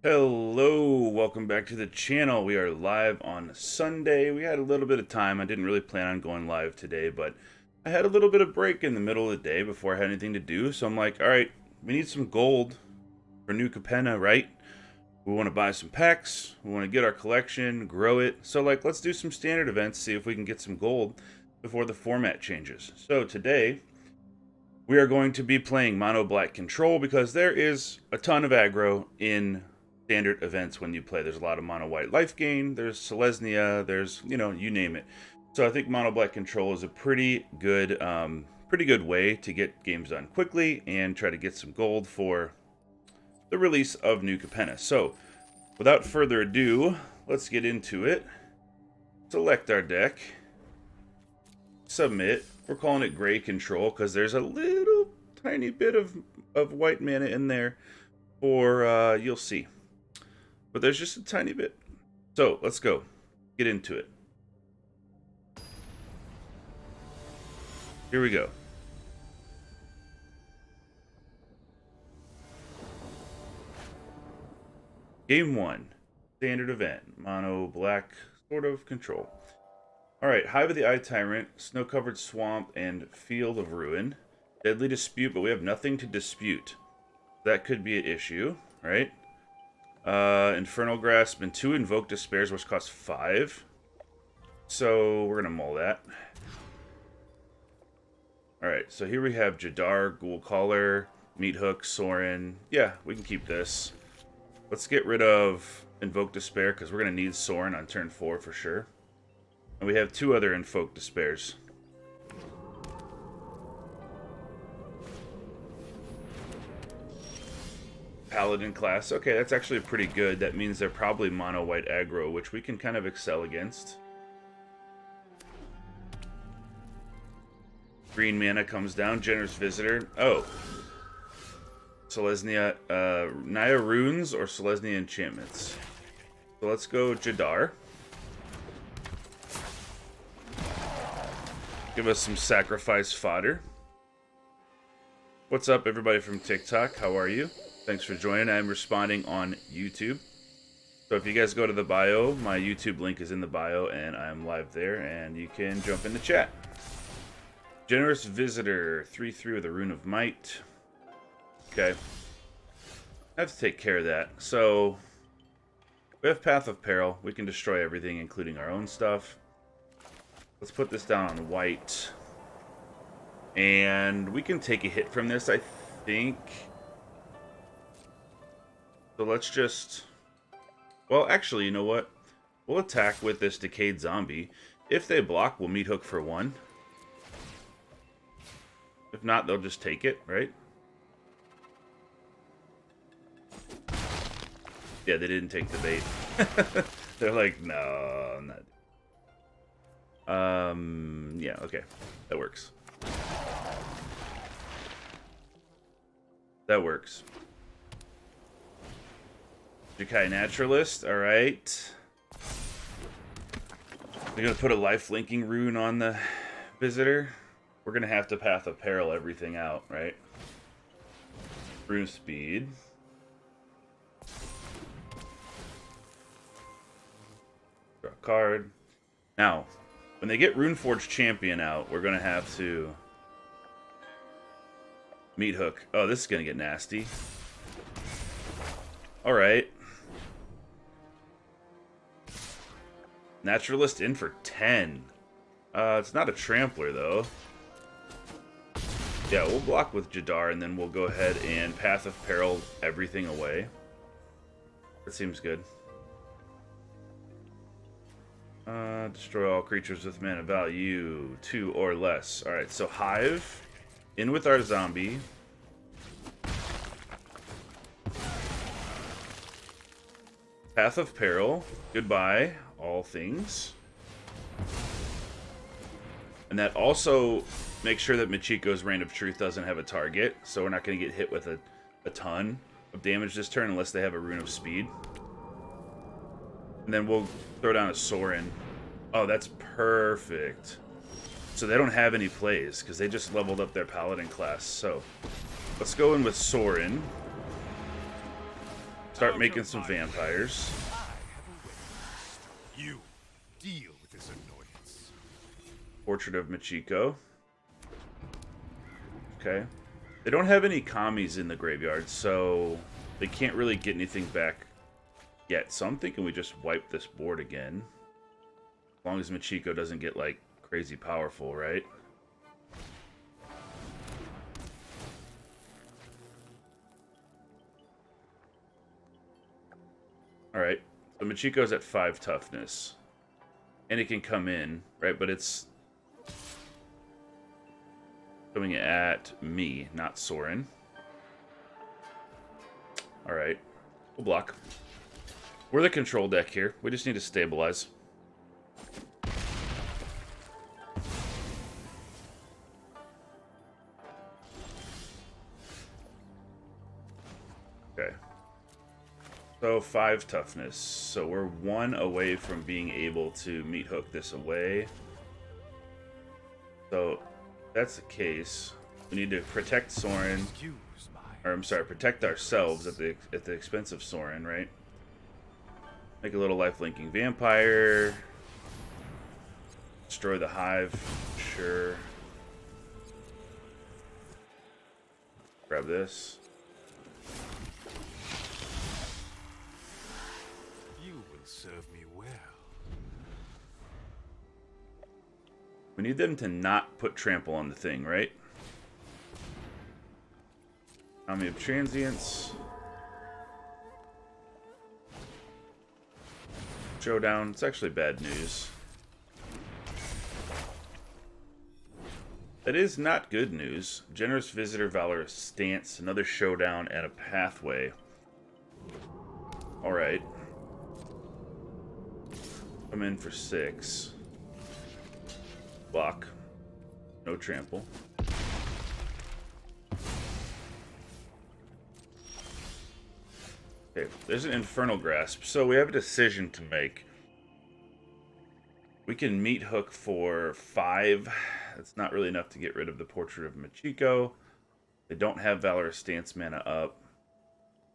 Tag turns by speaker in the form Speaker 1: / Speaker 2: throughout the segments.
Speaker 1: Hello, welcome back to the channel. We are live on Sunday. We had a little bit of time. I didn't really plan on going live today, but I had a little bit of break in the middle of the day before I had anything to do. So I'm like, all right, we need some gold for New Capenna, right? We want to buy some packs. We want to get our collection, grow it. So like, let's do some standard events, see if we can get some gold before the format changes. So today, we are going to be playing mono black control because there is a ton of aggro in standard events when you play. There's a lot of mono white life gain, there's Selesnya, there's, you name it. So I think mono black control is a pretty good way to get games done quickly and try to get some gold for the release of New Capenna. So without further ado, let's get into it. Select our deck, submit. We're calling it gray control because there's a little tiny bit of white mana in there for you'll see. But there's just a tiny bit. So let's go. Get into it. Here we go. Game 1. Standard event. Mono black sort of control. Alright, Hive of the Eye Tyrant, Snow-Covered Swamp, and Field of Ruin. Deadly Dispute, but we have nothing to dispute. That could be an issue, right? Infernal Grasp and 2 Invoke Despairs, which cost 5. So we're going to mull that. Alright, so here we have Jadar, Ghoul Caller, Meathook, Sorin. Yeah, we can keep this. Let's get rid of Invoke Despair, because we're going to need Sorin on turn 4 for sure. And we have 2 other Invoke Despairs. Paladin class. Okay, that's actually pretty good. That means they're probably mono white aggro, which we can kind of excel against. Green mana comes down. Generous Visitor. Oh. Selesnya, Naya Runes or Selesnya Enchantments. So let's go Jadar. Give us some sacrifice fodder. What's up, everybody from TikTok? How are you? Thanks for joining. I'm responding on YouTube. So if you guys go to the bio, my YouTube link is in the bio, and I'm live there, and you can jump in the chat. Generous Visitor, 3/3 with a Rune of Might. Okay. I have to take care of that. So, we have Path of Peril. We can destroy everything, including our own stuff. Let's put this down on white. And we can take a hit from this, I think. So let's just... Well, actually, you know what? We'll attack with this Decayed Zombie. If they block, we'll Meathook for 1. If not, they'll just take it, right? Yeah, they didn't take the bait. They're like, no, I'm not... yeah, okay. That works. That works. Jukai Naturalist, alright. We're gonna put a life linking rune on the visitor. We're gonna have to Path of Peril everything out, right? Rune speed. Draw a card. Now, when they get Runeforged Champion out, we're gonna have to Meathook. Oh, this is gonna get nasty. Alright. Naturalist in for 10. It's not a Trampler, though. Yeah, we'll block with Jadar, and then we'll go ahead and Path of Peril everything away. That seems good. Destroy all creatures with mana value 2 or less. Alright, so Hive. In with our zombie. Path of Peril. Goodbye, all things. And that also makes sure that Michiko's Reign of Truth doesn't have a target, so we're not going to get hit with a ton of damage this turn unless they have a Rune of Speed. And then we'll throw down a Sorin. Oh, that's perfect. So they don't have any plays, because they just leveled up their Paladin class. So let's go in with Sorin. start making some vampires.
Speaker 2: You deal with this annoyance.
Speaker 1: Portrait of Machiko. Okay. They don't have any Kamis in the graveyard, so they can't really get anything back yet. So I'm thinking we just wipe this board again. As long as Machiko doesn't get, like, crazy powerful, right? Alright. So Machiko's at 5 toughness. And it can come in, right? But it's coming at me, not Soren. Alright. We'll block. We're the control deck here. We just need to stabilize. Okay. So 5 toughness. So we're 1 away from being able to meat hook this away. So that's the case. We need to protect Soren. Or I'm sorry, protect ourselves at the expense of Soren, right? Make a little life-linking vampire. Destroy the hive. Sure. Grab this.
Speaker 2: You will serve me well.
Speaker 1: We need them to not put trample on the thing, right? Army of Transients. Showdown. It's actually bad news. That is not good news. Generous Visitor, Valorous Stance, another showdown, and a pathway. Alright. Come in for 6. Block. No trample. Okay, there's an Infernal Grasp, so we have a decision to make. We can meat hook for 5. That's not really enough to get rid of the Portrait of Machiko. They don't have Valorous Stance mana up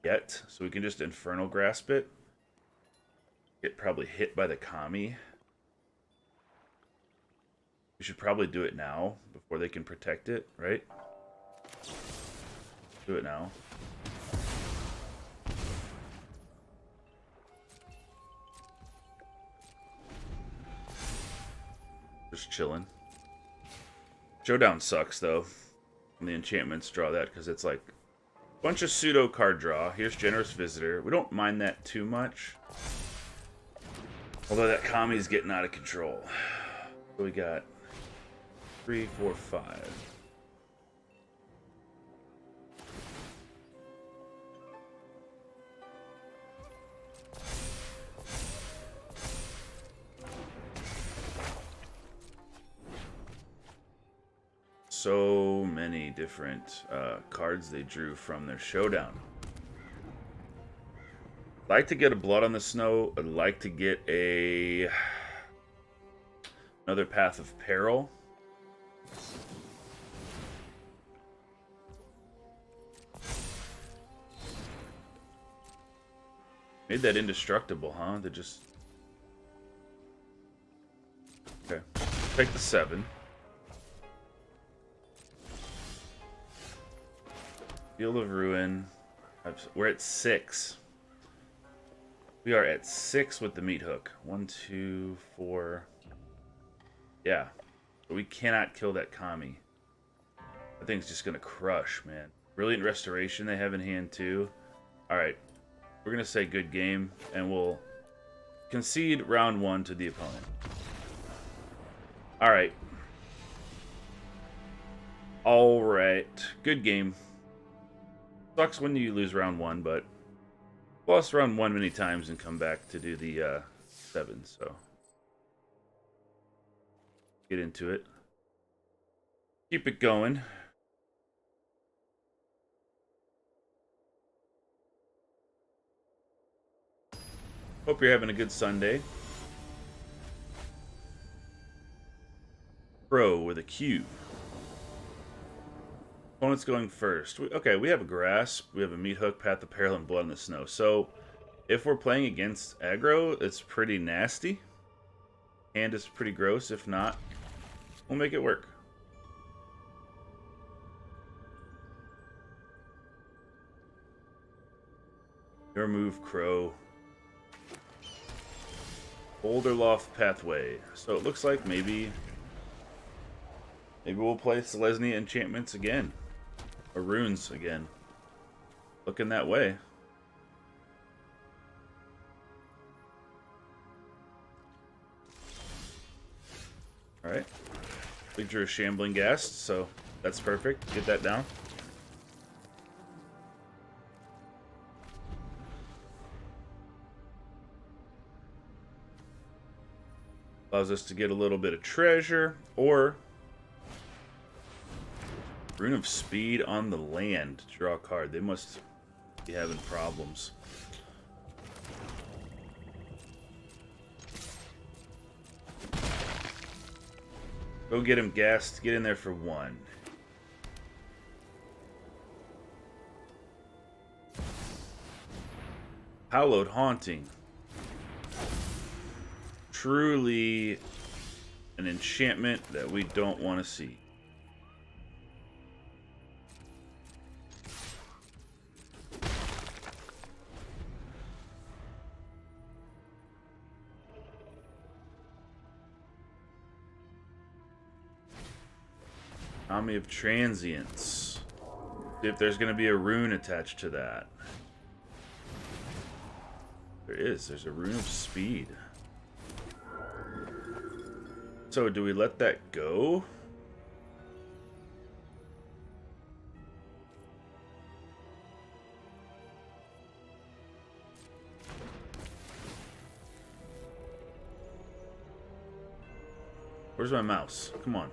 Speaker 1: yet, so we can just Infernal Grasp it. Get probably hit by the Kami. We should probably do it now before they can protect it, right? Do it now. Just chilling. Showdown sucks, though. And the enchantments draw that because it's like a bunch of pseudo card draw. Here's Generous Visitor. We don't mind that too much. Although that Kami's getting out of control. So we got 3, 4, 5. So many different cards they drew from their showdown. I'd like to get a Blood on the Snow. I'd like to get another Path of Peril. Made that indestructible, huh? They just... Okay. Take the 7. Field of Ruin. We're at 6. We are at 6 with the meat hook. 1, 2, 4. Yeah. But we cannot kill that Kami. That thing's just going to crush, man. Brilliant Restoration they have in hand, too. Alright. We're going to say good game, and we'll concede round 1 to the opponent. Alright. Alright. Good game. Sucks when you lose round 1, but lost round 1 many times and come back to do the 7, so get into it. Keep it going. Hope you're having a good Sunday. Pro with a Q. Opponent's going first. Okay, we have a Grasp, we have a Meat Hook, Path of Peril, and Blood in the Snow. So If we're playing against aggro, it's pretty nasty. And it's pretty gross. If not, we'll make it work. Remove Crow. Boulder Loft Pathway. So it looks like maybe we'll play Selesnya enchantments again. Or runes again. Looking that way. Alright. Big Drew Shambling Ghast, so that's perfect. Get that down. Allows us to get a little bit of treasure, or Rune of Speed on the land to draw a card. They must be having problems. Go get him, Ghast. Get in there for 1. Hallowed Haunting. Truly an enchantment that we don't want to see. Army of Transients. See if there's going to be a rune attached to that. There is. There's a Rune of Speed. So, do we let that go? Where's my mouse? Come on.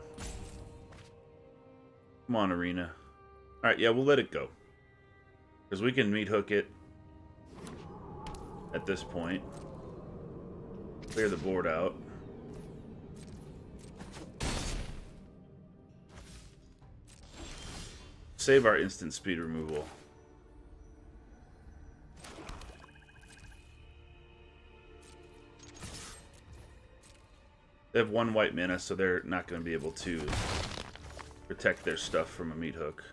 Speaker 1: Come on, Arena. Alright, yeah, we'll let it go. Because we can meat hook it at this point. Clear the board out. Save our instant speed removal. They have 1 white mana, so they're not going to be able to protect their stuff from a meat hook.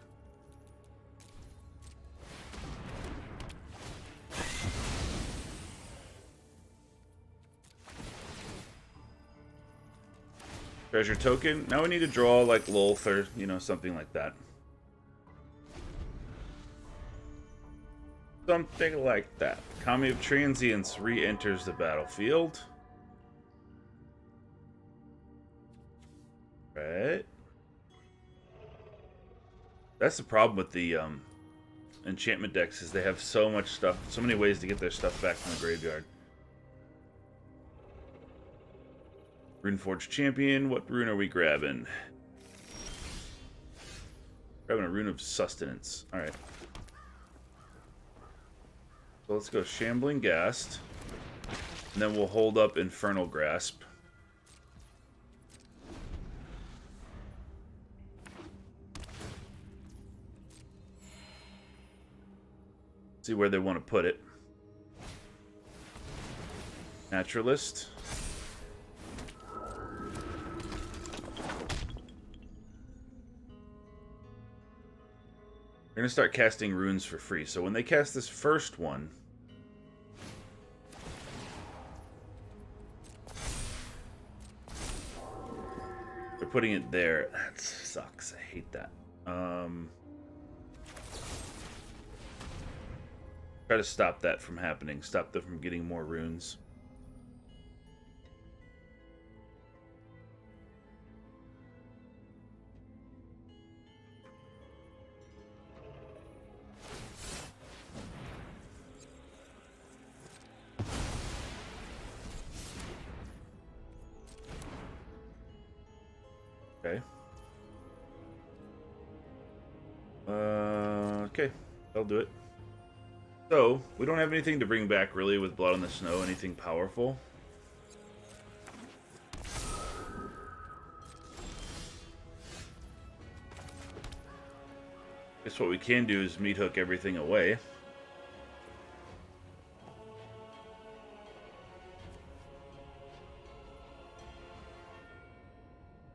Speaker 1: Treasure token. Now we need to draw like Lolth or, you know, something like that. Something like that. Army of Transients re-enters the battlefield. Right. That's the problem with the enchantment decks, is they have so much stuff, so many ways to get their stuff back from the graveyard. Runeforged Champion, what rune are we grabbing? Grabbing a Rune of Sustenance. Alright. So let's go Shambling Ghast. And then we'll hold up Infernal Grasp. See where they want to put it. Naturalist. We're going to start casting runes for free. So when they cast this first one, they're putting it there. That sucks. I hate that. Try to stop that from happening. Stop them from getting more runes. Okay. Okay. I'll do it. So, we don't have anything to bring back, really, with Blood on the Snow, anything powerful. Guess what we can do is meat hook everything away.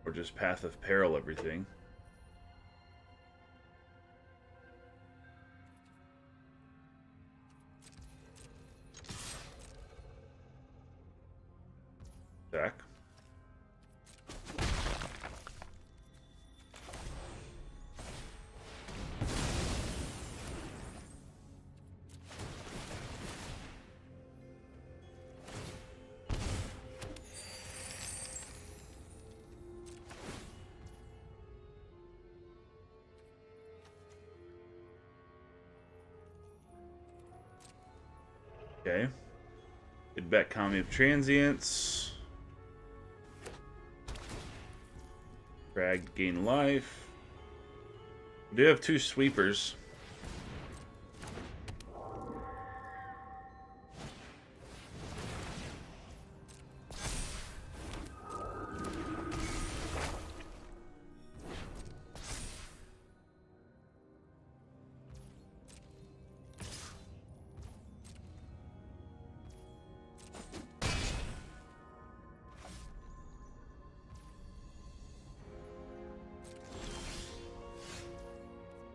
Speaker 1: Or just Path of Peril everything. Back. Okay. Get back Kami of Transience. Drag, gain life. We do have 2 sweepers.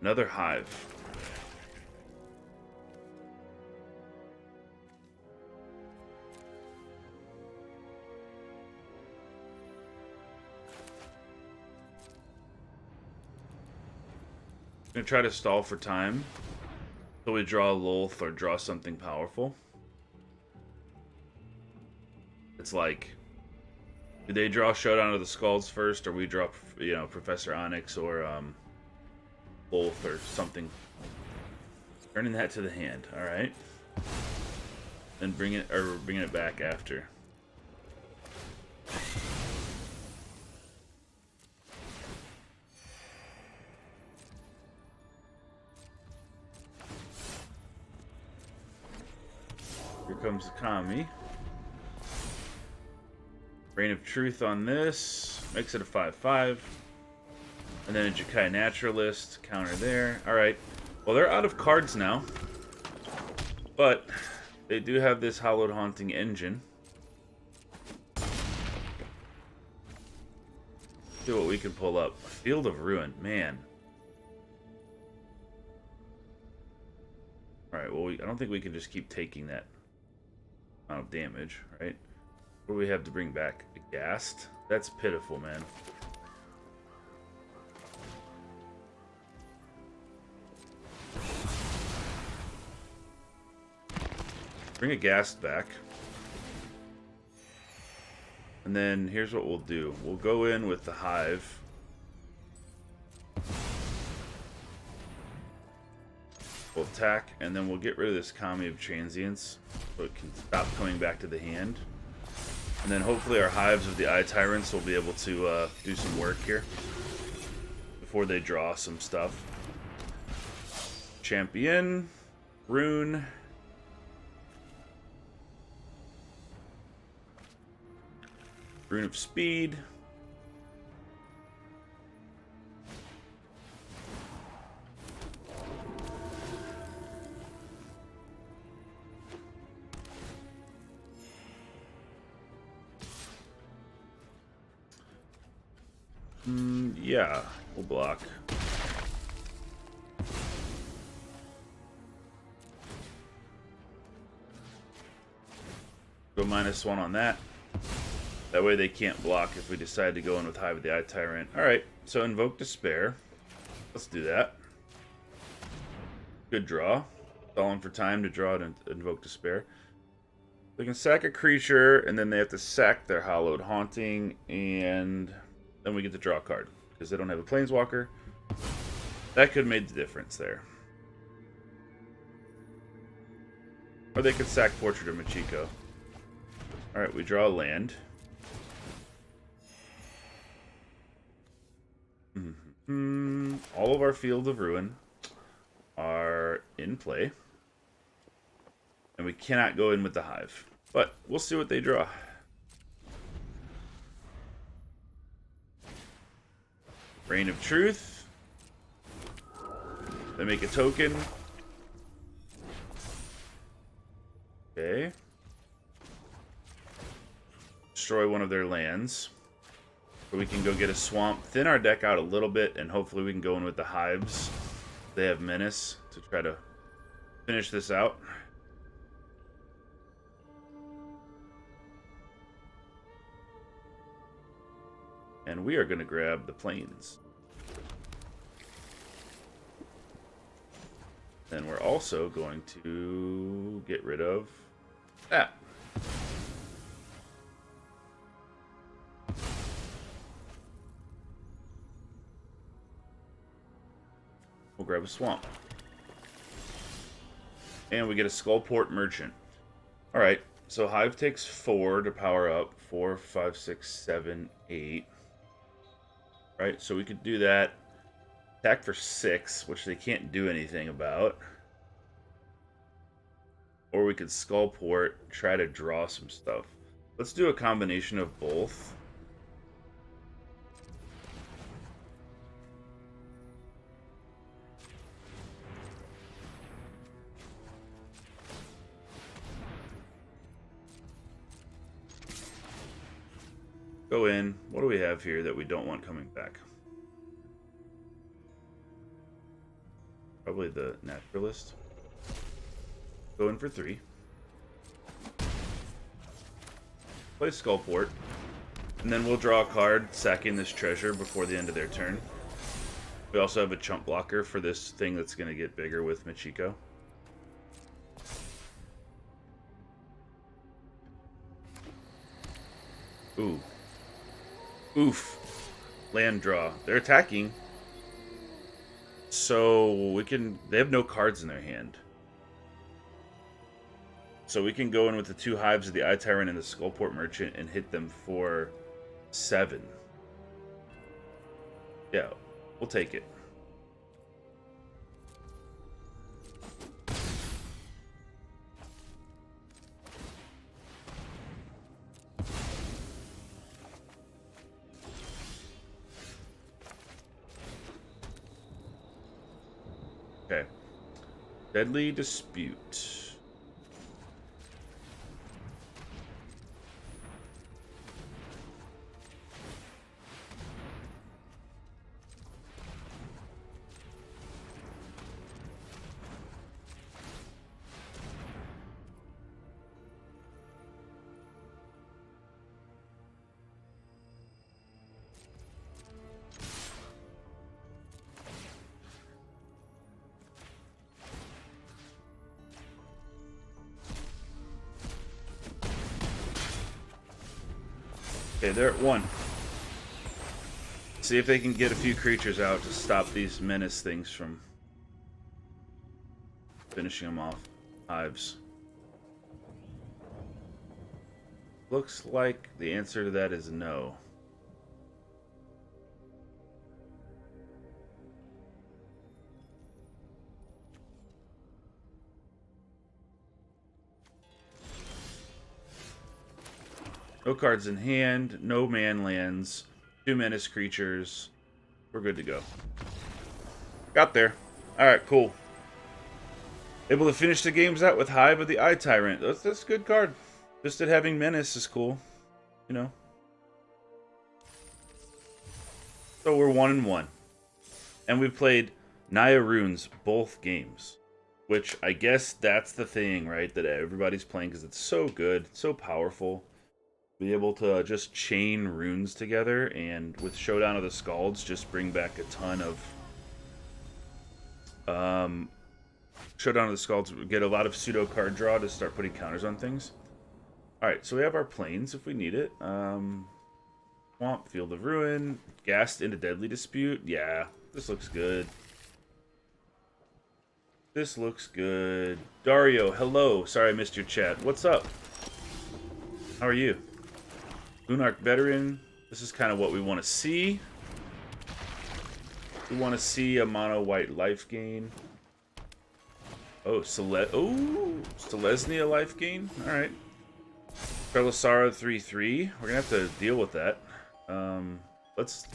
Speaker 1: Another hive. I'm gonna try to stall for time until we draw a Lolth or draw something powerful. It's like, do they draw Showdown of the Skulls first, or we draw, you know, Professor Onyx or Lolth or something? Turning that to the hand. All right. Then bringing it back after. Here comes the Kami. Reign of Truth on this. Makes it a 5/5. And then a Jukai Naturalist. Counter there. Alright. Well, they're out of cards now. But they do have this Hallowed Haunting Engine. See what we can pull up. Field of Ruin. Man. Alright, well, I don't think we can just keep taking that amount of damage, right? What do we have to bring back? A Ghast? That's pitiful, man. Bring a Ghast back. And then here's what we'll do. We'll go in with the Hive. We'll attack, and then we'll get rid of this Kami of Transience so it can stop coming back to the hand. And then hopefully our Hives of the Eye Tyrants will be able to do some work here before they draw some stuff. Champion, Rune. Rune of Speed. Yeah, we'll block. Go -1 on that. That way they can't block if we decide to go in with Hive of the Eye Tyrant. Alright, so Invoke Despair. Let's do that. Good draw. Stalling for time to draw and Invoke Despair. They can sack a creature, and then they have to sack their Hallowed Haunting, and then we get to draw a card. Because they don't have a Planeswalker. That could have made the difference there. Or they could sack Portrait of Machiko. Alright, we draw a land. All of our Field of Ruin are in play. And we cannot go in with the Hive. But we'll see what they draw. Reign of Truth. They make a token. Okay. Destroy one of their lands. where we can go get a swamp, thin our deck out a little bit, and hopefully we can go in with the hives. They have menace to try to finish this out. And we are going to grab the plains. Then we're also going to get rid of that. We'll grab a swamp. And we get a Skullport Merchant. Alright, so Hive takes 4 to power up. 4, 5, 6, 7, 8. Right, so we could do that. Attack for 6, which they can't do anything about. Or we could Skullport, try to draw some stuff. Let's do a combination of both. Go in. What do we have here that we don't want coming back? Probably the Naturalist. Go in for 3. Play Skullport. And then we'll draw a card, sacking this treasure before the end of their turn. We also have a chump blocker for this thing that's going to get bigger with Michiko. Ooh. Oof. Land draw. They're attacking. So we can... They have no cards in their hand. So we can go in with the 2 hives of the Eye Tyrant and the Skullport Merchant and hit them for 7. Yeah, we'll take it. Okay. Deadly Dispute. Okay, they're at 1. See if they can get a few creatures out to stop these menace things from finishing them off. Hives. Looks like the answer to that is no. No cards in hand, no man lands, 2 menace creatures. We're good to go. Got there. Alright, cool. Able to finish the games out with Hive of the Eye Tyrant. That's a good card. Just that having menace is cool. You know. So we're 1-1. And we've played Naya Runes both games. Which I guess that's the thing, right? That everybody's playing because it's so good, so powerful. Be able to just chain runes together, and with Showdown of the Scalds, just bring back a ton of Showdown of the Scalds. We get a lot of pseudo card draw to start putting counters on things. Alright, so we have our plains if we need it. Swamp, Field of Ruin, Ghast into Deadly Dispute. Yeah, this looks good. This looks good. Dario, hello. Sorry I missed your chat. What's up? How are you? Lunarch Veteran. This is kind of what we want to see. We want to see a mono white life gain. Oh, Selesnya life gain. All right. Prelisara 3/3. We're gonna have to deal with that. Let's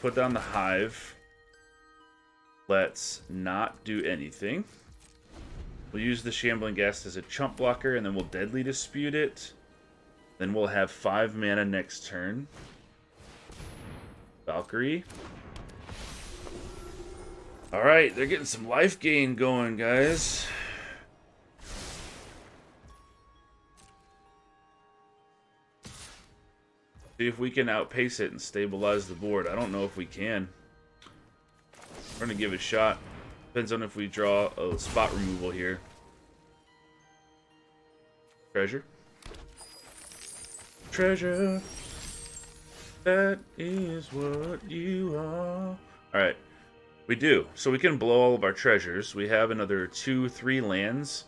Speaker 1: put down the Hive. Let's not do anything. We'll use the Shambling Ghast as a chump blocker, and then we'll Deadly Dispute it. Then we'll have 5 mana next turn. Valkyrie. Alright, they're getting some life gain going, guys. See if we can outpace it and stabilize the board. I don't know if we can. We're going to give it a shot. Depends on if we draw a spot removal here. Treasure. Treasure. That is what you are. Alright. We do. So we can blow all of our treasures. We have another 2-3 lands.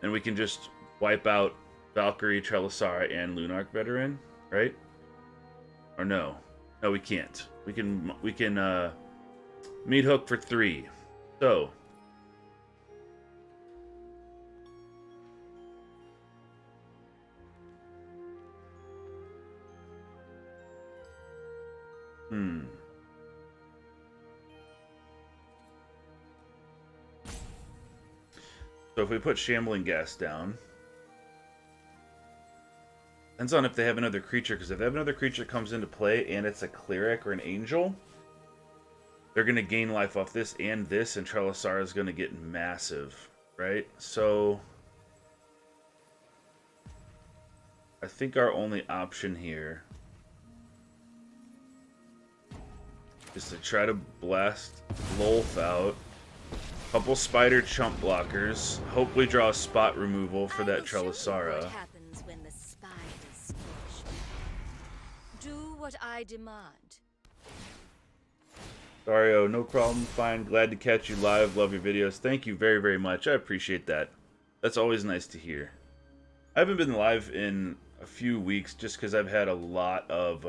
Speaker 1: And we can just wipe out Valkyrie, Trelasara, and Lunarch Veteran. Right? Or no. No, we can't. We can meat hook for 3. So. So if we put Shambling Ghast down, depends on if they have another creature, because if they have another creature that comes into play and it's a cleric or an angel, they're going to gain life off this, and Trelasara is going to get massive, right? So I think our only option here is to try to blast Lolth out. Couple spider chump blockers. Hope we draw a spot removal for that Trelasara.
Speaker 3: What happens when the spiders scorch me? Do what I demand.
Speaker 1: Dario, no problem. Fine. Glad to catch you live. Love your videos. Thank you very, very much. I appreciate that. That's always nice to hear. I haven't been live in a few weeks just because I've had a lot of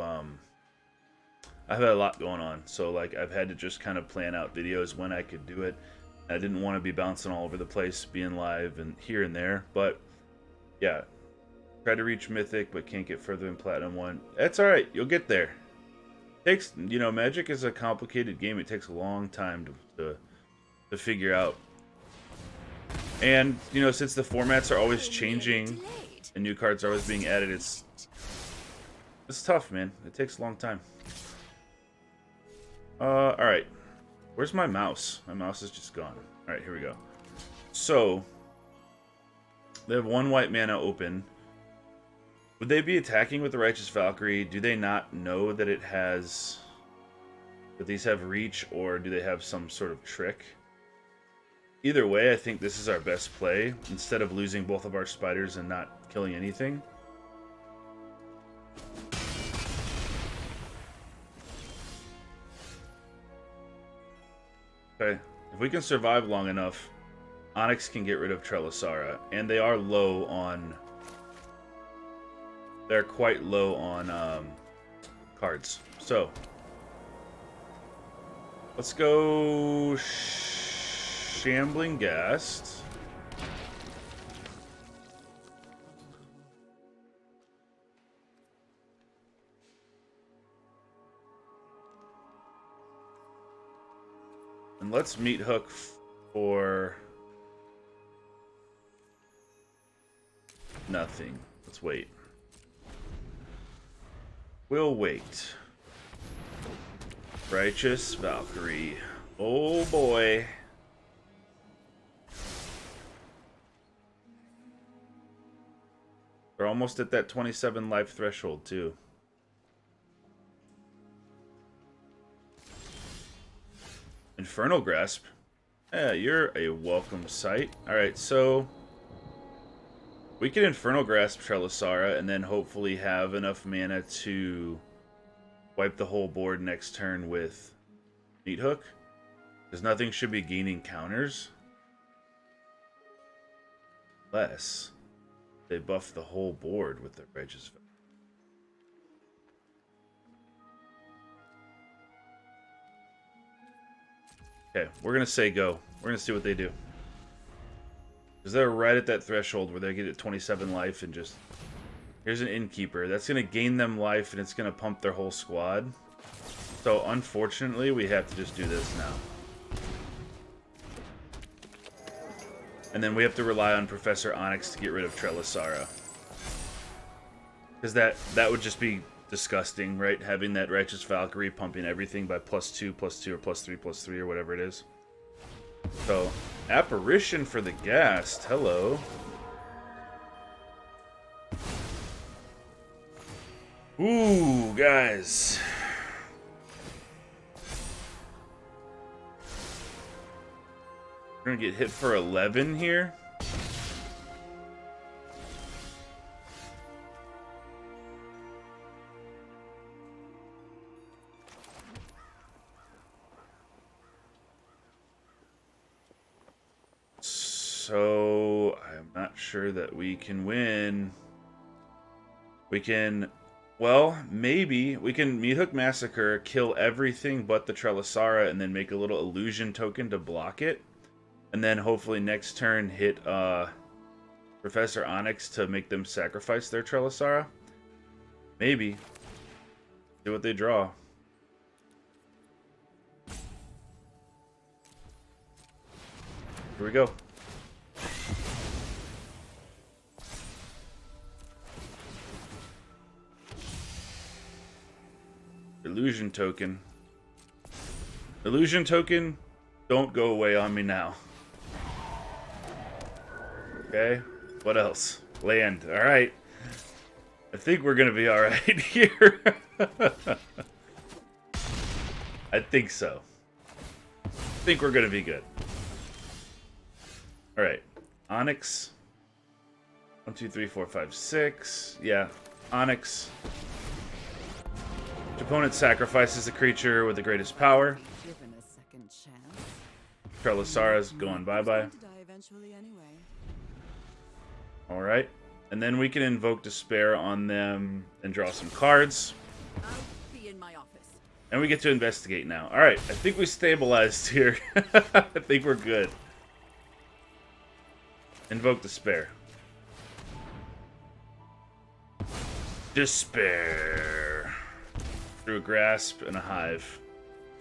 Speaker 1: I've had a lot going on. So like I've had to just kind of plan out videos when I could do it. I didn't want to be bouncing all over the place, being live and here and there. But yeah, try to reach Mythic, but can't get further than Platinum 1. That's all right. You'll get there. Takes, you know, Magic is a complicated game. It takes a long time to figure out. And you know, since the formats are always changing and new cards are always being added, it's tough, man. It takes a long time. All right. Where's my mouse? My mouse is just gone. All right, here we go. So they have 1 white mana open. Would they be attacking with the Righteous Valkyrie? Do they not know that it has... that these have reach, or do they have some sort of trick? Either way, I think this is our best play. Instead of losing both of our spiders and not killing anything. Okay, if we can survive long enough, Onyx can get rid of Trelasara. And they are low on... they're quite low on cards. So, let's go Shambling Ghast. And let's meat hook for nothing. Let's wait. We'll wait. Righteous Valkyrie. Oh boy. We're almost at that 27 life threshold too. Infernal Grasp. Yeah, you're a welcome sight. Alright, so we can Infernal Grasp Trelasara and then hopefully have enough mana to wipe the whole board next turn with Meat Hook. Because nothing should be gaining counters. Unless they buff the whole board with their Righteous Valkyrie. Okay, we're going to say go. We're going to see what they do. Because they're right at that threshold where they get at 27 life and just... here's an Innkeeper. That's going to gain them life and it's going to pump their whole squad. So, unfortunately, we have to just do this now. And then we have to rely on Professor Onyx to get rid of Trelasara. Because that would just be disgusting, right? Having that Righteous Valkyrie pumping everything by +2, +2, or +3, or whatever it is. So, Apparition for the Ghast. Hello. Ooh, guys. We're gonna get hit for 11 here. So, I'm not sure that we can win. We can, well, maybe. We can Meathook Massacre, kill everything but the Trelisara, and then make a little illusion token to block it. And then hopefully next turn hit Professor Onyx to make them sacrifice their Trelisara. Maybe. See what they draw. Here we go. Illusion token. Illusion token, don't go away on me now. Okay, what else? Land, alright. I think we're gonna be alright here. I think so. I think we're gonna be good. Alright, Onyx. 1, 2, 3, 4, 5, 6. Yeah, Onyx. Each opponent sacrifices a creature with the greatest power.
Speaker 4: Given a second chance.
Speaker 1: Trelisara's going bye-bye.
Speaker 4: Anyway.
Speaker 1: Alright. And then we can invoke Despair on them and draw some cards.
Speaker 4: I'll be in my office.
Speaker 1: And we get to investigate now. Alright, I think we stabilized here. I think we're good. Invoke Despair. Despair. Through a Grasp and a Hive.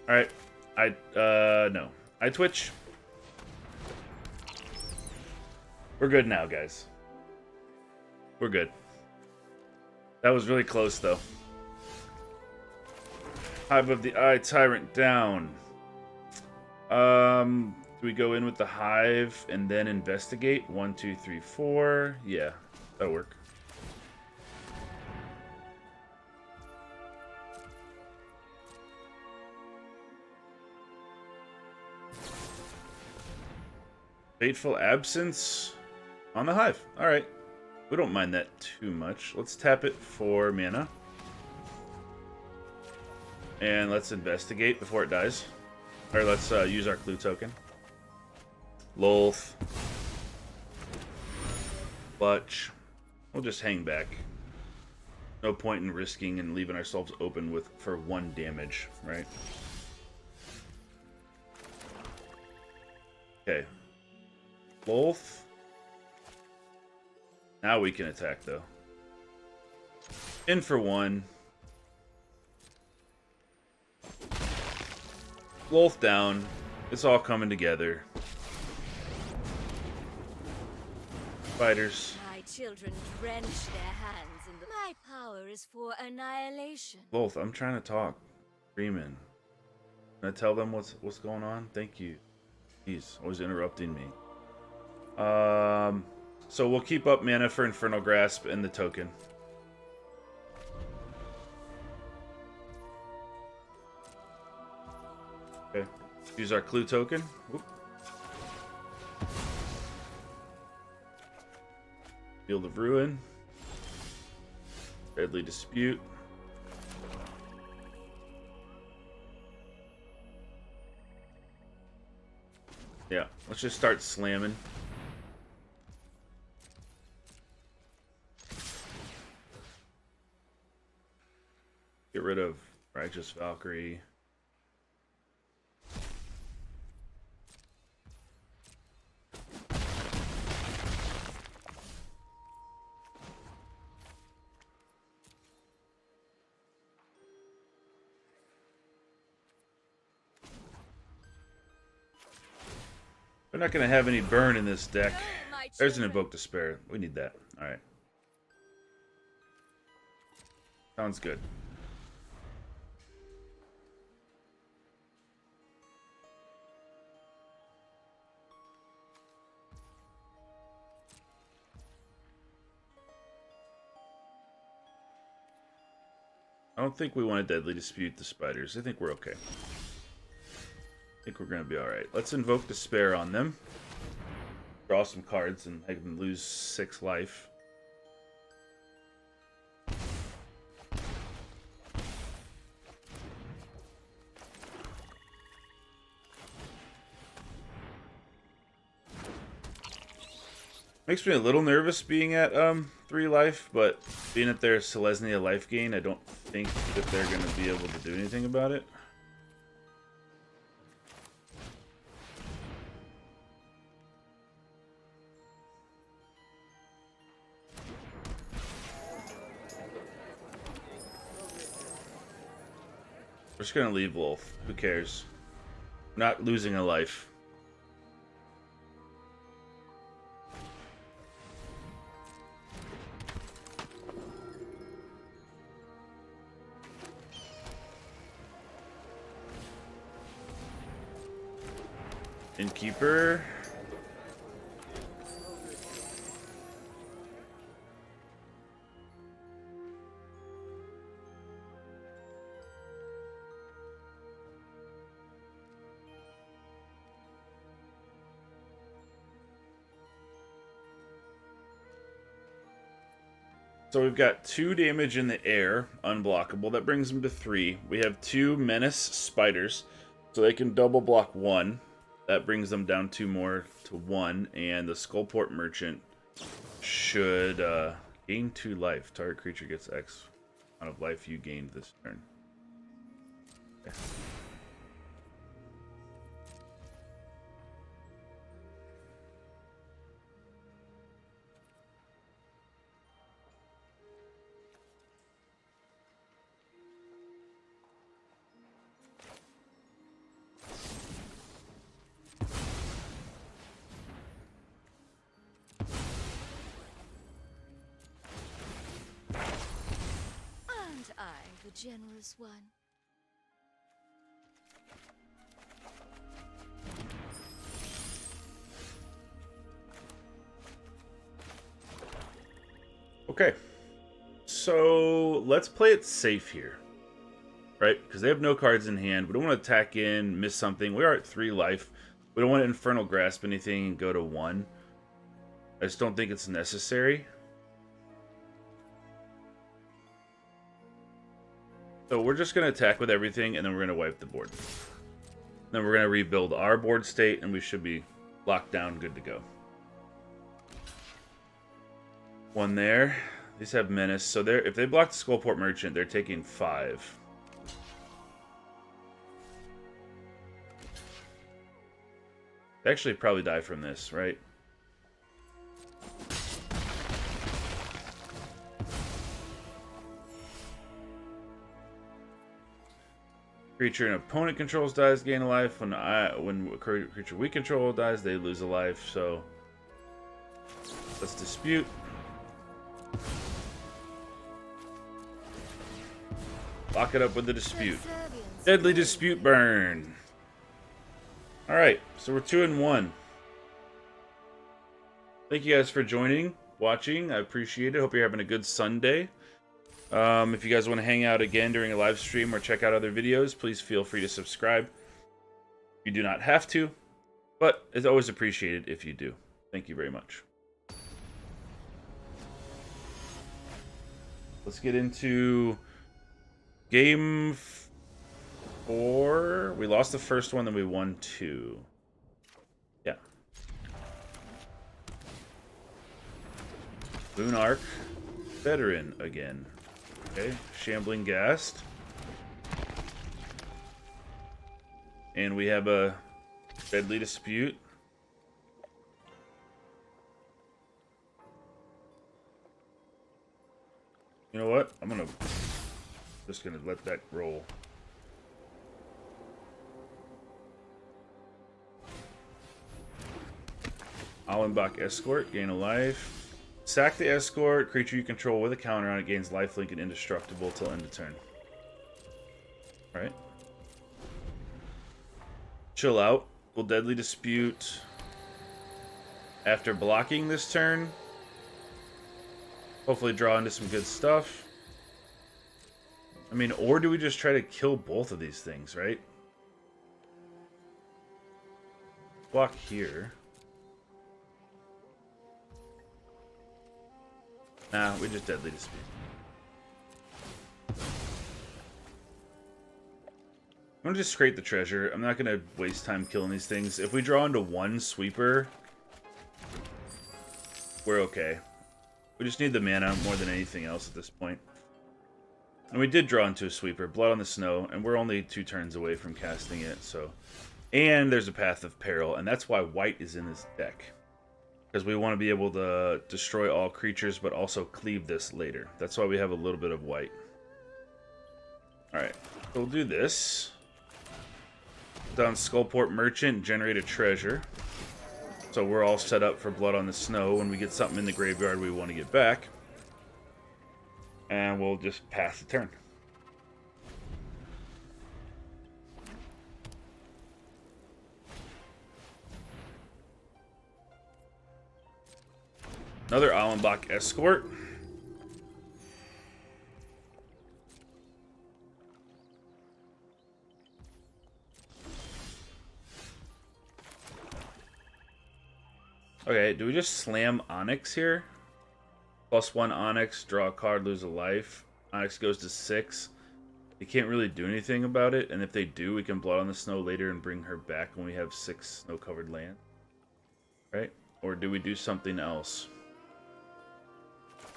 Speaker 1: Alright. No. Eyetwitch. We're good now, guys. We're good. That was really close, though. Hive of the Eye Tyrant down. Do we go in with the Hive and then investigate? 1, 2, 3, 4. Yeah, that'll work. Fateful Absence on the Hive. Alright. We don't mind that too much. Let's tap it for mana. And let's investigate before it dies. Or let's use our clue token. Lolth. Clutch. We'll just hang back. No point in risking and leaving ourselves open for 1 damage, right? Okay. Lolth. Now we can attack, though. In for 1. Lolth down. It's all coming together. Fighters.
Speaker 3: My children drench their hands in the... My power is for annihilation.
Speaker 1: Lolth, I'm trying to talk. Freeman. Can I tell them what's going on? Thank you. He's always interrupting me. So we'll keep up mana for Infernal Grasp and the token. Okay. Use our clue token. Whoop. Field of Ruin. Deadly Dispute. Yeah, let's just start slamming. Get rid of Righteous Valkyrie. We're not going to have any burn in this deck. There's an Invoke Despair. We need that. Alright. Sounds good. I don't think we want to deadly dispute the spiders. I think we're okay. I think we're going to be alright. Let's invoke despair on them. Draw some cards and make them lose 6 life. Makes me a little nervous being at 3 life, but being at their Selesnya life gain, I don't think that they're going to be able to do anything about it. We're just going to leave Lolth. Who cares? We're not losing a life. Innkeeper. So we've got 2 damage in the air, unblockable. That brings them to 3. We have 2 menace spiders, so they can double block 1. That brings them down 2 more to 1. And the Skullport Merchant should gain 2 life. Target creature gets X amount of life you gained this turn. Okay.
Speaker 3: The generous one.
Speaker 1: Okay. So let's play it safe here. Right? Because they have no cards in hand. We don't want to attack in, miss something. We are at 3 life. We don't want to Infernal Grasp anything and go to 1. I just don't think it's necessary. So we're just going to attack with everything, and then we're going to wipe the board. Then we're going to rebuild our board state, and we should be locked down, good to go. 1 there. These have Menace. So if they block the Skullport Merchant, they're taking 5. They actually probably die from this, right? Creature an opponent controls dies, gain a life. When a creature we control dies, they lose a life. So let's dispute. Lock it up with the dispute. Deadly dispute burn. All right, so we're 2-1. Thank you guys for joining, watching. I appreciate it. Hope you're having a good Sunday. If you guys want to hang out again during a live stream or check out other videos, please feel free to subscribe. You do not have to, but it's always appreciated if you do. Thank you very much. Let's get into game 4. We lost the first one, then we won 2. Yeah. Boon Arc. Veteran again. Okay, Shambling Ghast. And we have a Deadly Dispute. You know what? Just gonna let that roll. Allenbach Escort, gain a life. Sack the escort. Creature you control with a counter on it gains lifelink and indestructible till end of turn. Alright. Chill out. Will Deadly Dispute after blocking this turn. Hopefully draw into some good stuff. I mean, or do we just try to kill both of these things, right? Block here. Nah, we just Deadly Dispute. I'm gonna just scrape the treasure. I'm not gonna waste time killing these things. If we draw into one sweeper, we're okay. We just need the mana more than anything else at this point. And we did draw into a sweeper, Blood on the Snow, and we're only 2 turns away from casting it, so... And there's a Path of Peril, and that's why white is in this deck. Because we want to be able to destroy all creatures, but also cleave this later. That's why we have a little bit of white. Alright, so we'll do this. Put down Skullport Merchant, generate a treasure. So we're all set up for Blood on the Snow. When we get something in the graveyard we want to get back. And we'll just pass the turn. Another Allenbach Escort. Okay, do we just slam Onyx here? +1 Onyx, draw a card, lose a life. Onyx goes to 6. They can't really do anything about it, and if they do, we can Blood on the Snow later and bring her back when we have 6 snow-covered land. Right? Or do we do something else?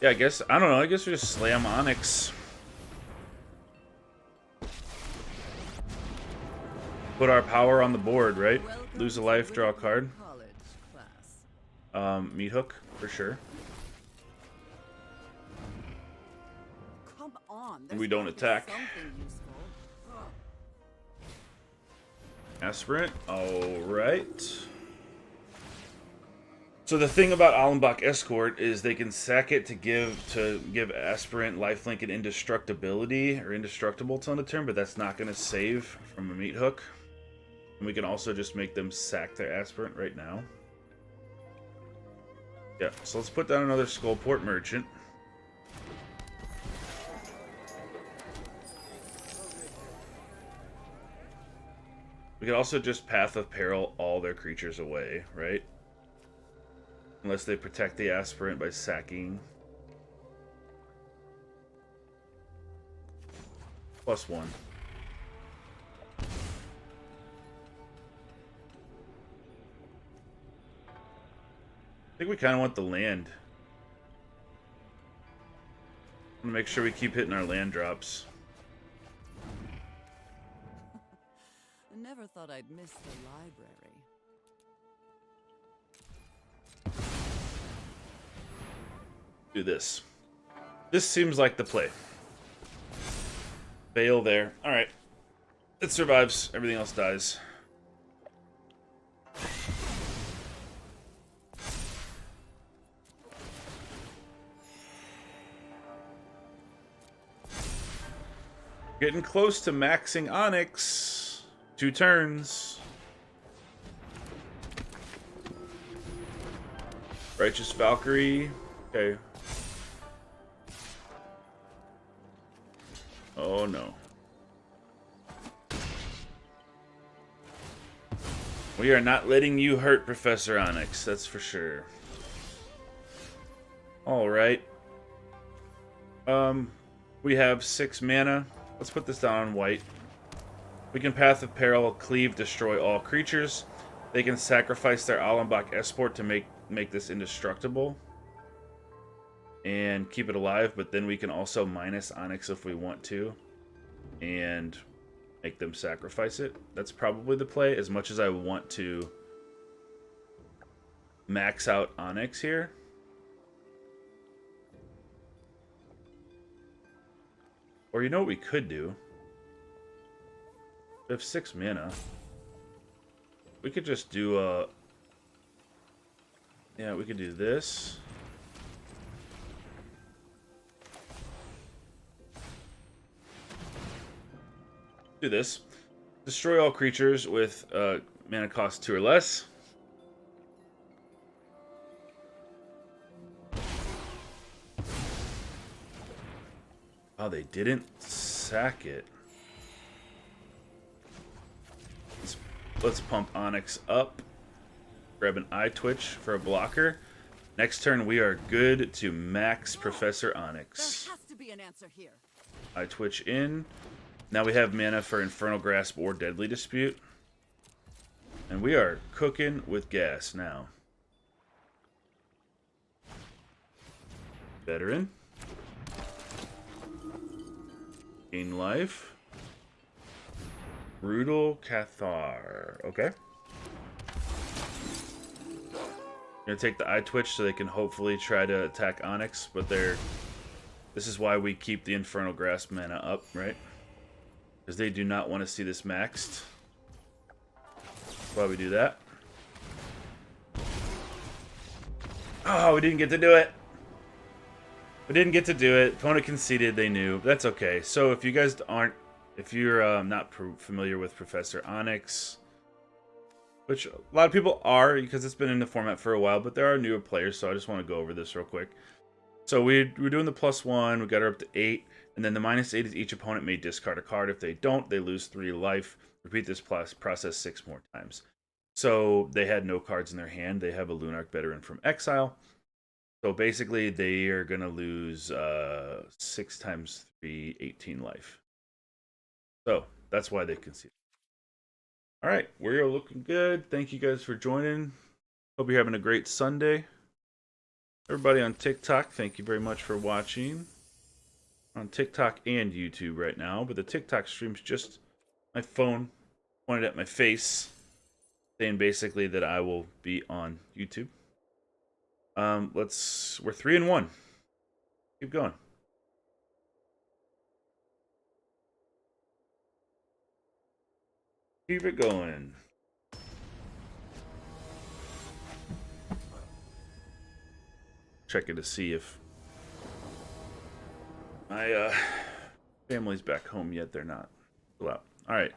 Speaker 1: Yeah, I guess, I don't know, I guess we just slam Onyx. Put our power on the board, right? Lose a life, draw a card. Meat Hook, for sure.
Speaker 4: Come on,
Speaker 1: We don't attack. Aspirant, alright. So the thing about Allenbach Escort is they can sack it to give Aspirant lifelink and indestructibility, or indestructible till end of turn, but that's not going to save from a Meat Hook. And we can also just make them sack their Aspirant right now. Yeah, so let's put down another Skullport Merchant. We could also just Path of Peril all their creatures away, right? Unless they protect the Aspirant by sacking. +1. I think we kind of want the land. I'm gonna make sure we keep hitting our land drops.
Speaker 4: I never thought I'd miss the library.
Speaker 1: Do this. This seems like the play. Bail there. Alright. It survives. Everything else dies. Getting close to maxing Onyx. 2 turns. Righteous Valkyrie. Okay. Oh no. We are not letting you hurt Professor Onyx, that's for sure. Alright. We have 6 mana. Let's put this down on white. We can Path of Peril, cleave, destroy all creatures. They can sacrifice their Allenbach Escort to make this indestructible. And keep it alive, but then we can also minus Onyx if we want to. And make them sacrifice it. That's probably the play, as much as I want to max out Onyx here. Or you know what we could do? We have 6 mana. We could just do a... Yeah, we could do this. do this. Destroy all creatures with mana cost 2 or less. Oh, they didn't sack it. Let's pump Onyx up. Grab an Eyetwitch for a blocker. Next turn, we are good to max Professor Onyx.
Speaker 4: There has to be an answer here.
Speaker 1: Eyetwitch in. Now we have mana for Infernal Grasp or Deadly Dispute. And we are cooking with gas now. Veteran. Gain life. Brutal Cathar. Okay. Gonna take the Eyetwitch so they can hopefully try to attack Onyx, but this is why we keep the Infernal Grasp mana up, right? Because they do not want to see this maxed. That's why we do that. Oh, we didn't get to do it. We didn't get to do it. Opponent conceded, they knew. That's okay. So if you guys aren't, if you're not familiar with Professor Onyx, which a lot of people are because it's been in the format for a while, but there are newer players, so I just want to go over this real quick. So we're doing the +1, we got her up to 8, and then the -8 is each opponent may discard a card. If they don't, they lose 3 life. Repeat this process 6 more times. So they had no cards in their hand. They have a Lunarch Veteran from Exile. So basically, they are going to lose 6 times 3, 18 life. So that's why they conceded. All right, we're looking good. Thank you guys for joining. Hope you're having a great Sunday. Everybody on TikTok, thank you very much for watching. On TikTok and YouTube right now, but the TikTok stream's just my phone pointed at my face, saying basically that I will be on YouTube. We're 3-1. Keep going. Keep it going. Checking to see if my family's back home yet. They're not. All right.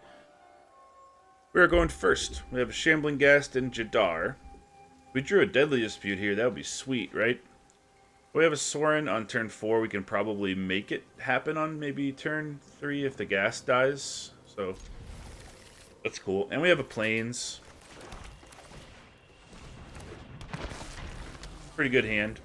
Speaker 1: We are going first. We have a Shambling Ghast and Jadar. We drew a Deadly Dispute here. That would be sweet, right? We have a Sorin on turn 4. We can probably make it happen on maybe turn 3 if the Ghast dies. So that's cool. And we have a Plains. Pretty good hand.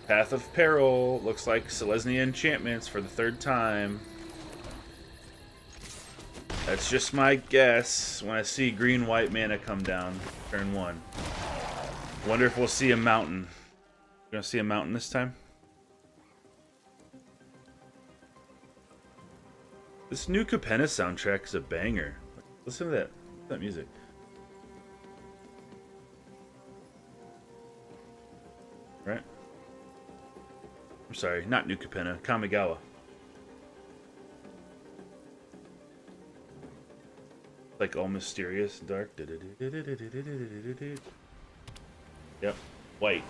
Speaker 1: Path of Peril. Looks like Selesnya enchantments for the 3rd time. That's just my guess when I see green-white mana come down turn 1. Wonder if we'll see a mountain. Gonna see a mountain this time? This new Capenna soundtrack is a banger. Listen to that music. Right? I'm sorry, not New Capenna, Kamigawa. Like all mysterious and dark. Yep, white.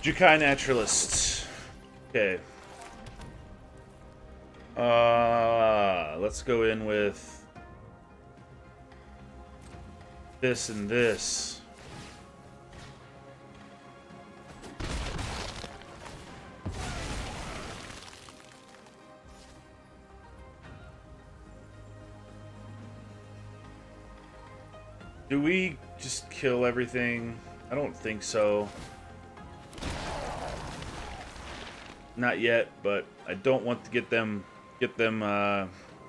Speaker 1: Jukai Naturalists. Okay. Let's go in with this and this. Do we just kill everything? I don't think so. Not yet, but I don't want to get them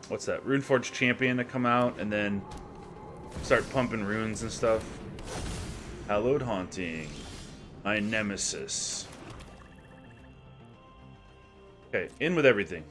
Speaker 1: what's that? Runeforge Champion to come out and then start pumping runes and stuff. Hallowed Haunting. My nemesis. Okay, in with everything.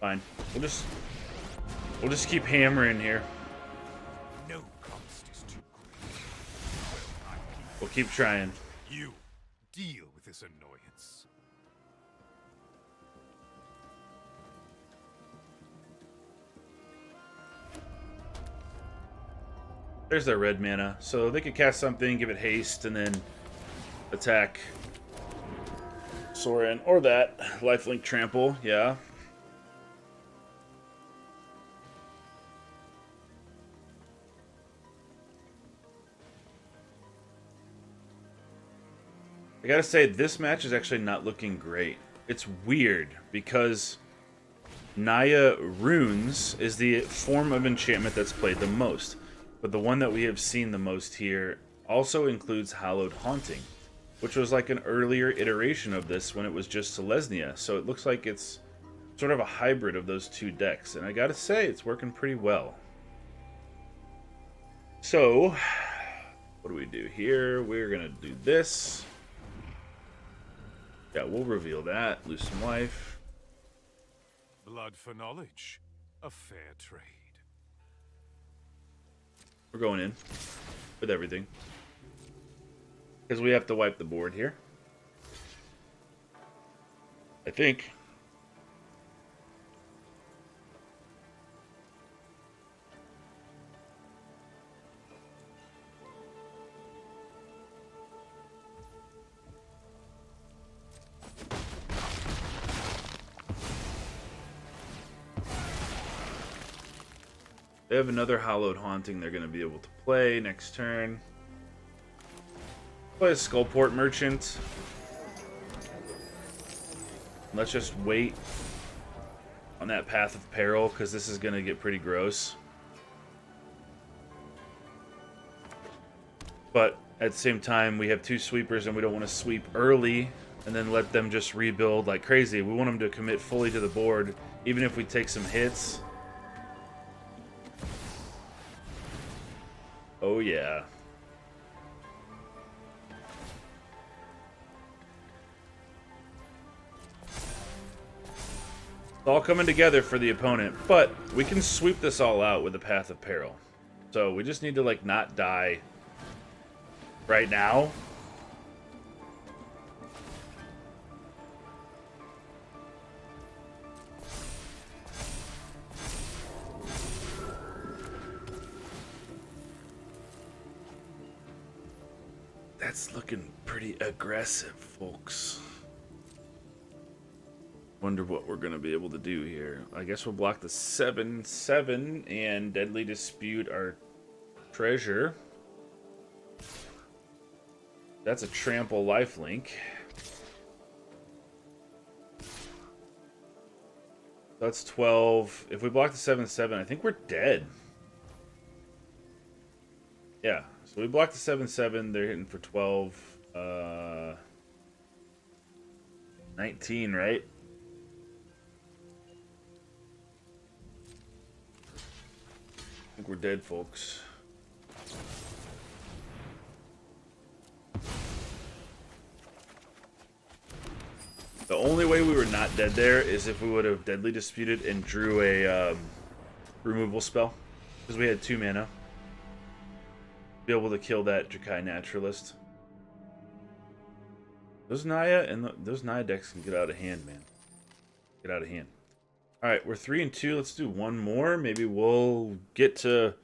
Speaker 1: Fine. We'll just keep hammering here.
Speaker 2: No cost is too great.
Speaker 1: We'll keep trying.
Speaker 2: You deal with this annoyance.
Speaker 1: There's their red mana. So they could cast something, give it haste, and then attack Soren. Or that. Lifelink Trample, yeah. I gotta say, this match is actually not looking great. It's weird, because Naya Runes is the form of enchantment that's played the most. But the one that we have seen the most here also includes Hallowed Haunting, which was like an earlier iteration of this when it was just Selesnya. So it looks like it's sort of a hybrid of those two decks. And I gotta say, it's working pretty well. So, what do we do here? We're gonna do this. Yeah, we'll reveal that. Lose some life.
Speaker 2: Blood for knowledge. A fair trade.
Speaker 1: We're going in with everything. Because we have to wipe the board here. I think. They have another Hallowed Haunting they're going to be able to play next turn. Play a Skullport Merchant. Let's just wait on that Path of Peril, because this is going to get pretty gross. But at the same time, we have two sweepers and we don't want to sweep early and then let them just rebuild like crazy. We want them to commit fully to the board, even if we take some hits. Oh yeah. It's all coming together for the opponent, but we can sweep this all out with the Path of Peril. So we just need to like not die right now. That's looking pretty aggressive, folks. Wonder what we're going to be able to do here. I guess we'll block the 7/7 and Deadly Dispute our treasure. That's a trample lifelink. That's 12. If we block the 7/7, I think we're dead. Yeah. So we block the 7/7. They're hitting for 12. 19, right? I think we're dead, folks. The only way we were not dead there is if we would have Deadly Disputed and drew a removal spell. Because we had 2 mana. Be able to kill that Drakai Naturalist. Those Naya and those Naya decks can get out of hand, man. Get out of hand. Alright, we're 3-2. Let's do one more. Maybe we'll get to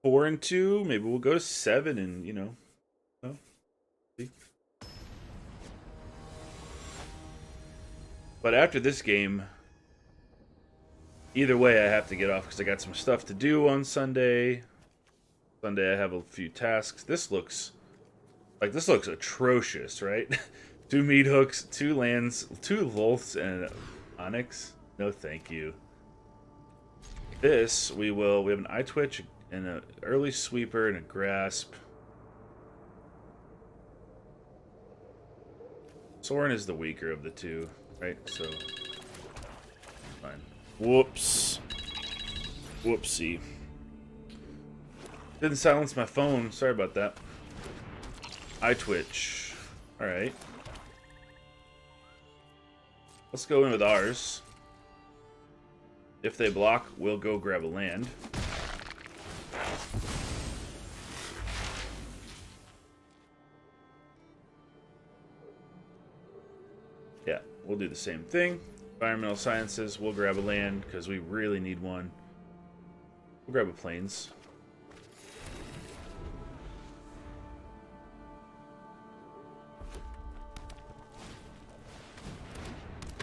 Speaker 1: 4-2. Maybe we'll go to 7 and, you know. See? But after this game, either way, I have to get off because I got some stuff to do on Sunday. Sunday I have a few tasks. This looks atrocious, right? 2 meat hooks, 2 lands, 2 Lolths, and an Onyx. No thank you. This, we have an Eyetwitch and an early sweeper and a grasp. Soren is the weaker of the two, right? So, fine. Whoops. Whoopsie. Didn't silence my phone. Sorry about that. Eyetwitch. Alright. Let's go in with ours. If they block, we'll go grab a land. Yeah, we'll do the same thing. Environmental sciences, we'll grab a land because we really need one. We'll grab a plains.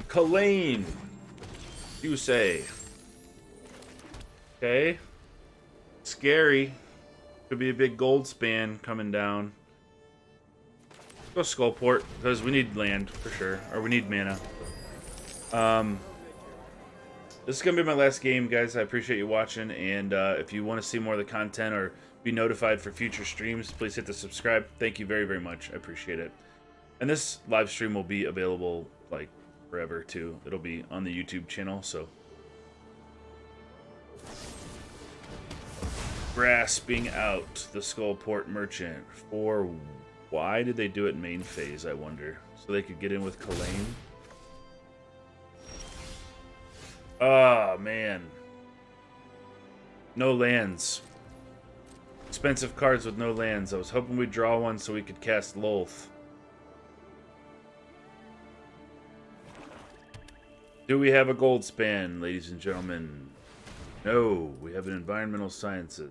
Speaker 1: Kalane, you say. Okay. Scary. Could be a big gold span coming down. Go Skullport, because we need land for sure. Or we need mana. This is going to be my last game, guys. I appreciate you watching. And if you want to see more of the content or be notified for future streams, please hit the subscribe. Thank you very, very much. I appreciate it. And this live stream will be available, like, forever, too. It'll be on the YouTube channel, so... Grasping out the Skullport Merchant for... Why did they do it main phase, I wonder? So they could get in with Kalane? Ah, man. No lands. Expensive cards with no lands. I was hoping we'd draw one so we could cast Lolth. Do we have a gold span, ladies and gentlemen? No, we have an environmental sciences.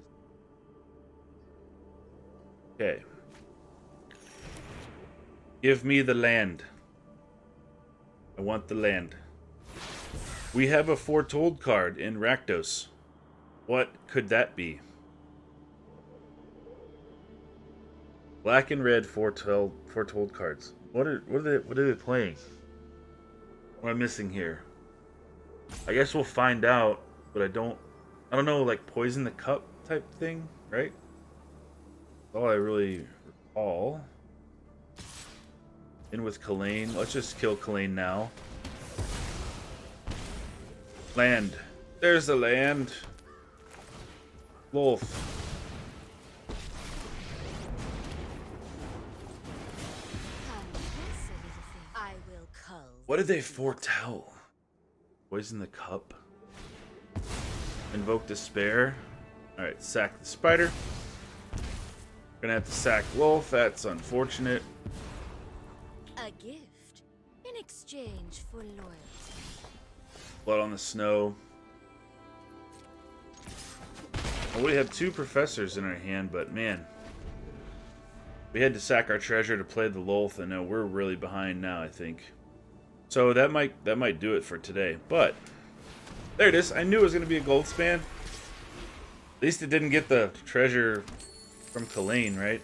Speaker 1: Okay. Give me the land. I want the land. We have a Foretold card in Rakdos. What could that be? Black and red Foretold cards. What are they playing? What am I missing here? I guess we'll find out, but I don't know, like poison the cup type thing, right? That's all I really recall. In with Kalane. Let's just kill Kalane now. Land. There's the land. Lolth. What did they foretell? Poison the cup. Invoke despair. Alright, sack the spider. Gonna have to sack Lolth. That's unfortunate.
Speaker 3: A gift in exchange for loyalty.
Speaker 1: Blood on the snow. Well, we have two professors in our hand, but man, we had to sack our treasure to play the Lolth, and now we're really behind now, I think. So that might do it for today. But there it is. I knew it was going to be a gold span. At least it didn't get the treasure from Kalane, right?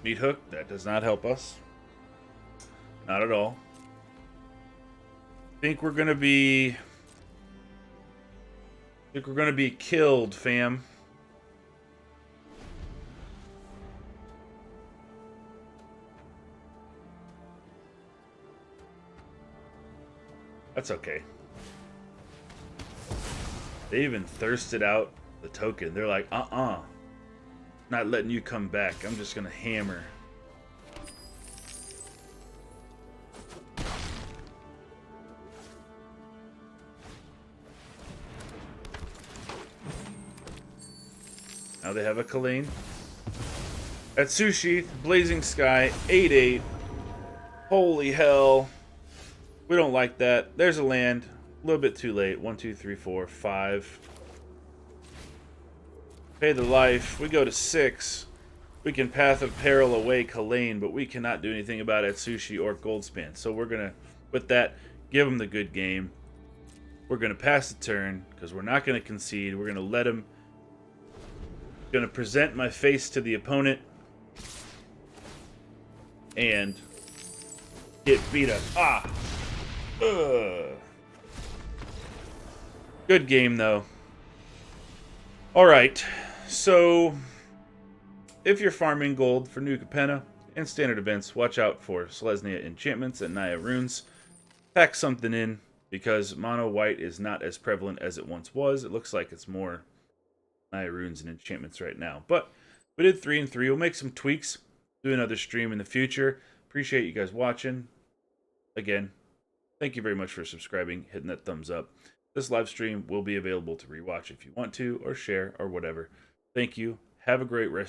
Speaker 1: Meat hook, that does not help us. Not at all. I think we're gonna be killed, fam. That's okay. They even thirsted out the token. They're like, not letting you come back. I'm just gonna hammer. Now they have a Kalane. At Sushi, Blazing Sky, 8/8. Holy hell. We don't like that. There's a land. A little bit too late. 1, 2, 3, 4, 5. Pay the life. We go to 6. We can Path of Peril away Kalane, but we cannot do anything about it, Sushi or Goldspan. So we're going to, with that, give them the good game. We're going to pass the turn, because we're not going to concede. We're going to let him... Going to present my face to the opponent. And get beat up. Good game, though. Alright. So, if you're farming gold for New Capenna and standard events, watch out for Selesnya enchantments and Naya runes. Pack something in, because mono white is not as prevalent as it once was. It looks like it's more Naya runes and enchantments right now. But we did 3 and 3. We'll make some tweaks. Do another stream in the future. Appreciate you guys watching. Again, thank you very much for subscribing, hitting that thumbs up. This live stream will be available to rewatch if you want to, or share, or whatever. Thank you. Have a great rest